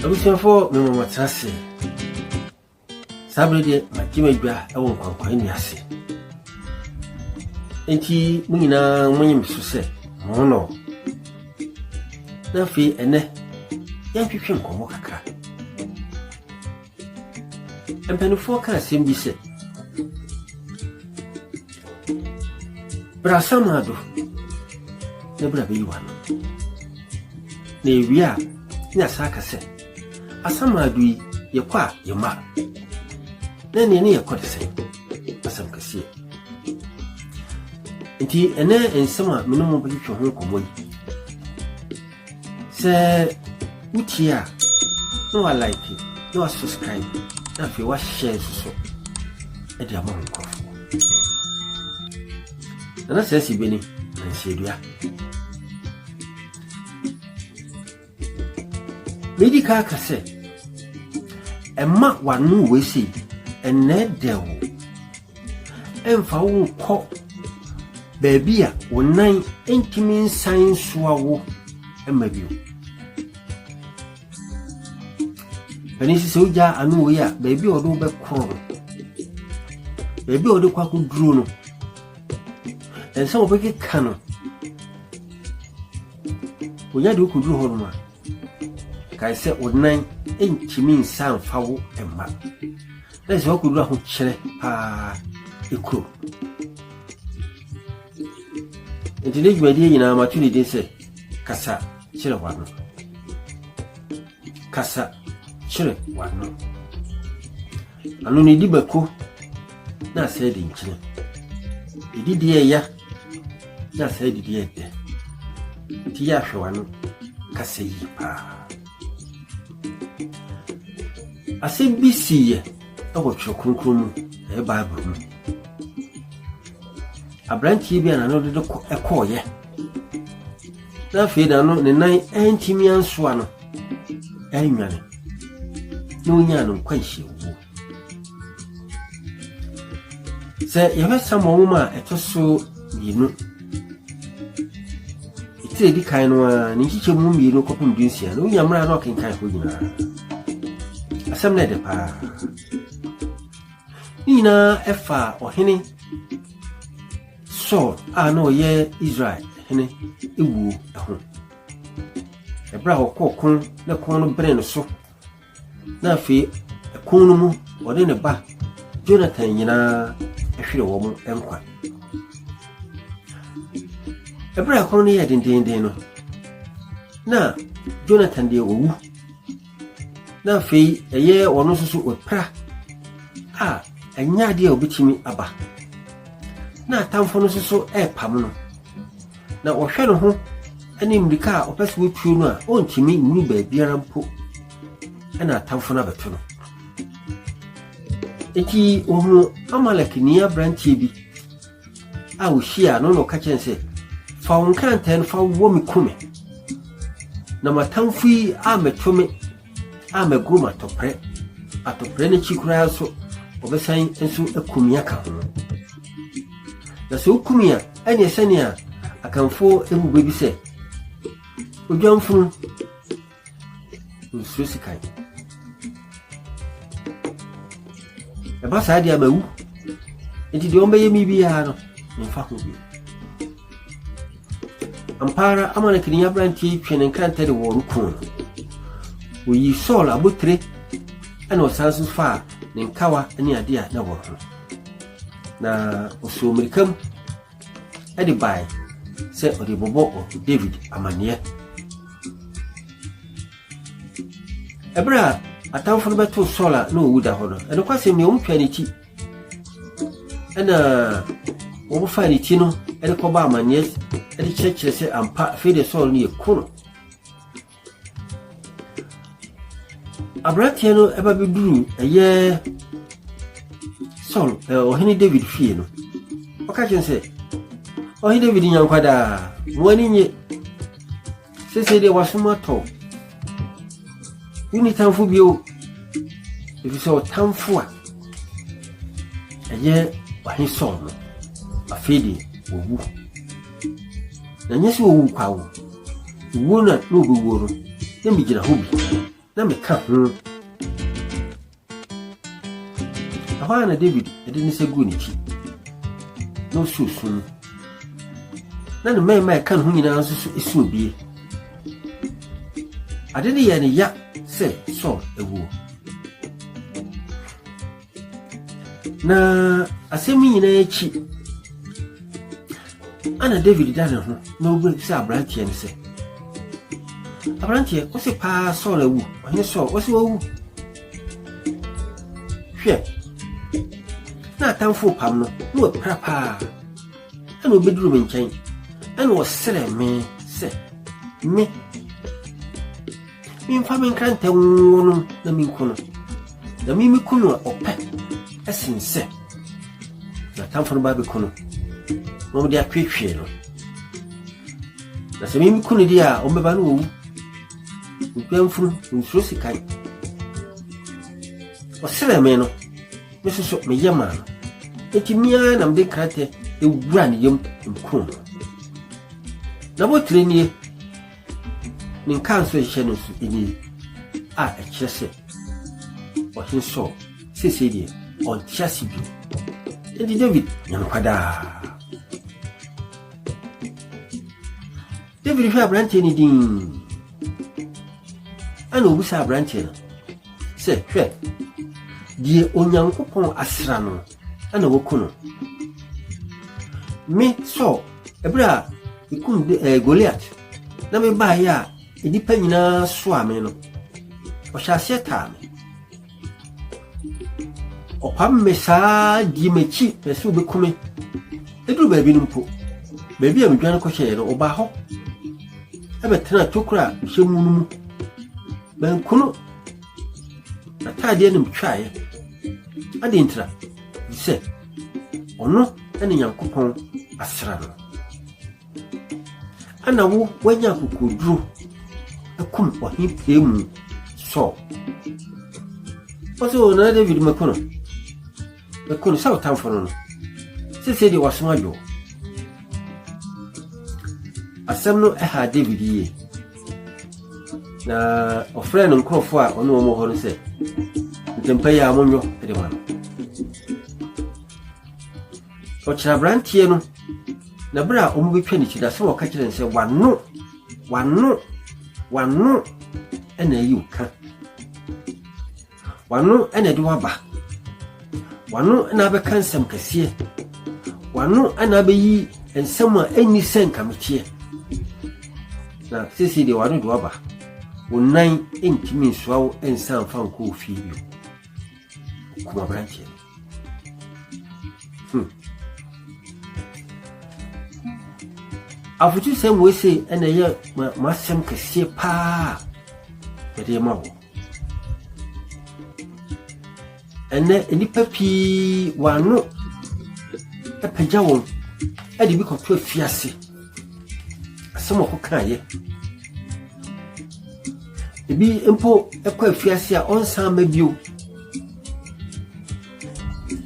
Abusuafo me mama trase. Sabre de magimedwa e won kwankwan ni ase. Enti munyina munyim so se mono. Na fi ene yan hwehwe nkomo kakra. Empenufo ka asem bi se. Brasamado. Ne bra be yiwa no. Na ewia nya saka se. Asamado yi yekwa yema. Na ne yekode se. Asam kase. Enti ene ensema menomo be hwehwe ho nkomo yi. Se utia no I like it. No subscribe. Na fi wa share so. E dia mo nkofo. Na sesi beni na sedua. Medical kase. Emma wanu wesi ene dewo. Emfa wo ko baby a wonan entimin science wawo emabio. Penisi soja anu we a baby odo be kro. Baby odo kwa ku duro no. Ensa obeke kano. Onya de ku duro ho no ma. Kai se wonan entimin san fawo emma. Lesi ku duro ho kire pa ekro. Enti dwadi nyina matuli de se Kasa Kyer3 Wano. Kasa Kyer3 Wano. Anu ni dibako na se de nkire. Ididi ya na se de de de. Ti ya hwe wano kasa yi pa. Asem bisiye awo twokunkrum e Bible mu. Abranti bi ana no de ko ekoye. Na fe da no ne nan entimi anso ano. Enwane. No nya no kwanhye wo. Se ye samo ma etoso binu. Ite di kan no a ni chiche mu binu kopim dunsia no nya mra no kan kan ho nyina. Asem na de pa. Ina efa ohene so no ye Israel hene ewu ho. Ebra okokun na kon no brene so. Na fi ekun no mu ode ne ba Jonathan nyina ehwere wo mu enkwa. Ebra kon no ye dindindin no. Na Jonathan de owu. Na fi eye ono so opra. Enya de obitimi aba. Na tamfo no so pam no. Na ohwe no ho ani mrika opese wotuo no a ontimi nnu ba biara mpo. Na tamfo na beto no. Eki ohunu Amalek ni abrantie bi. Ohia no ka chense fa wonkantan fa wo mi kume. Na matamfo yi ametome ameguma topre. Atopre ne chikura so obesan enso akumia ka ho. Na so kumia ene sania akanfo emugbe bi se odwanfunu nsusikai eba sa dia mawu enti de ombe yemi bia no mfa ho bi ampara amana kiniya branti twenen kanta de woru kun wo yi sol abotre ana osansu fa ne nkawa ani ade a na wo ho na oso amerikam edi bai se odi bobo David amanie ebra atamfo no beto sola no wuda ho no eno kwasem ne omtwa ni ti ena wo fa ni ti no edi ko ba amanie edi chekire se ampa fe de sol ni ekono abratie no eba biduru eye sol ohini David fie no okachense ohi David nyankwada wani nye sese de wasuma to uni tamfu bio efiso tamfu a eye wahi sol no afedi owu na nyesi owu kwawo wo na no owu no na migina hobi na meka ho ahwa na David edi ne segu ni chi no susun na ne mai kan ho nyina nso isu bie ade ne ye ne ya se so ewu na asemi nyina echi ana David dane ho na obu se abrantie ne se abrantie o se pa so la wu ohne so o se wu hwe na tamfo pam no prapa ana obeduru me nchen ana o sere me se me mfa me nkrante wono na me nkono na me kunu ope esinse na tamfo no ba be kono no de atwetwe no na se me kunu dia o meba no wu upemfuru nsuro sikai o sere me no me so me yema no ekimia na mde krate ewura ne yem nkono na bo trenie ni kanso ehye no so eni a ekyese o hinso sese die on tiasi bi edi David nyankwada David hwa branche ni din ana obusa branche no se hwe die onyankopon asra no ana wokuno me so ebra ikum Goliath na me ba ya edipa nyina so ame no o hyase ta me o pam me sa di mechi pese obekume eduru ba bi numpo ba bi am dwan ko hye no oba ho ebe tena tokura hyemu numu ben kuno atade nim twae ade ntra se ono ene Nyankopon asra no ana wo wanya kokoduru akum ohipemu so oso na David makono sa tamfo no se de wasoma jo asem no ha David ye na ofre no nkrofo a ono mo ho no se ntempa ya monyo ede ma o chira brantie no na bra o mu betwa ni chida se wo ka kire nse wano ena yi uka wano ena de waba wano ena be kansam kase wano ena be yi ensam a eni sen kamitie na sisi de wano de waba wonan entimi nsoawo ensam fa nko ofibio kuma branche afutu sem we say ena ye masem kase pa de mawo ene enipa pi wano epeja won ade bi ko to fiase asemo ko kaye ebi empo ekwa fiase a onsan mabio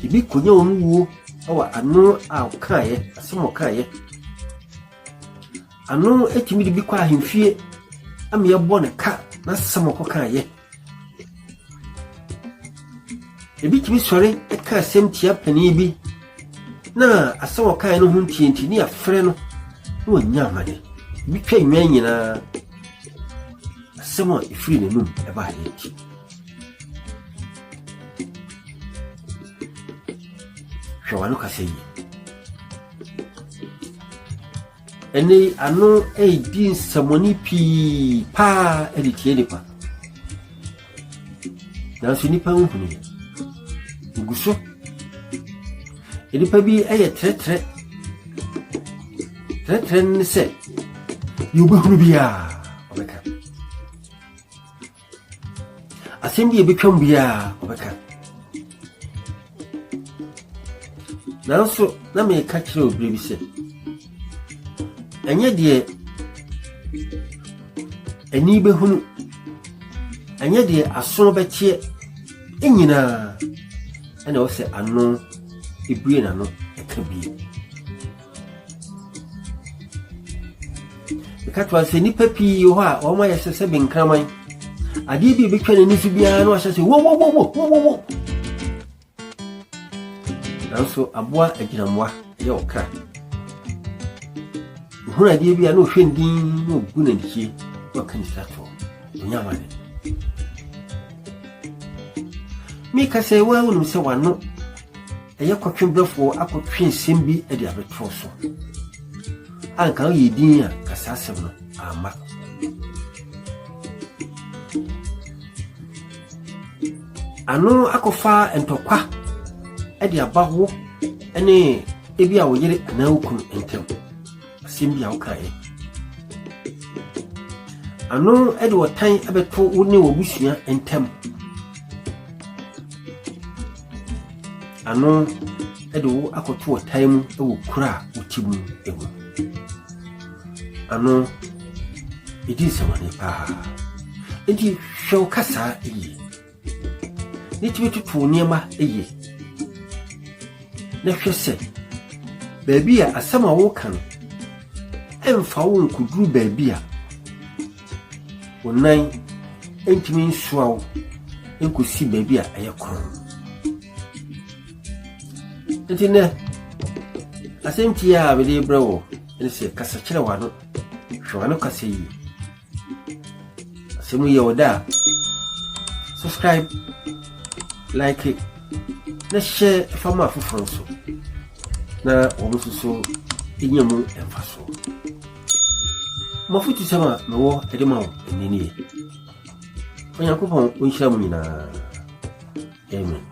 ebi konya won wo awa ano a kaye asemo kaye ano etimi bi kwa ahemfie am ye bo ne ka na asemo ko kaye ebi kimi sore eka asem tia pani bi na asemo kaye no huntienti ni afre no no nyamade bi twa nwan nyina asemo ifiri ne num e ba yeti hwanu kaseyi ene ano din samoni pi pa editie nipa na so nipa nhunu nguso nipa bi tretre ne se yubu hunu biya obeka asembi ebetwam biya obeka na so na me ka kire obire bi se enye de eni be hunu enye de aso betie enyina ana o se ano ebue na no ekabie katwa se nipa pi ho a o ma yesese benkraman ade bi betwa ni so bia no ahye se wo nanso aboa agyinamwa ye okra hu ade bia no hwendin no gu na ndikie wa kanisa to onyama ne mi ka se wa wonu se wano eye kwatwenbrefo akotwe nsem bi ade abetro so anka ye din a kasa asem no ama ano akofa entokwa ade abawo ene ebi a woyere na ukun entem asem bi a wokae ano ade wotan abeto woni wobusua entem ano ade wo akoto wotan mu ewo kura utimu egu ano edi samane pa edi hwe kasa yi nitiwe tutu niema eye na hwe se baabi a asama wo kan emfa wo nkuduru baabi a wonan entimi nsuawo enkosi baabi a ayekron entine asenti a bede brawo ene se Kasa Kyer3 Wano hwano kasa yi asemu ye oda subscribe like it na share fama fufuro so na omususo enyamu emfaso mafuti sama no edema enini onyankopon onhyira mu nyina amen.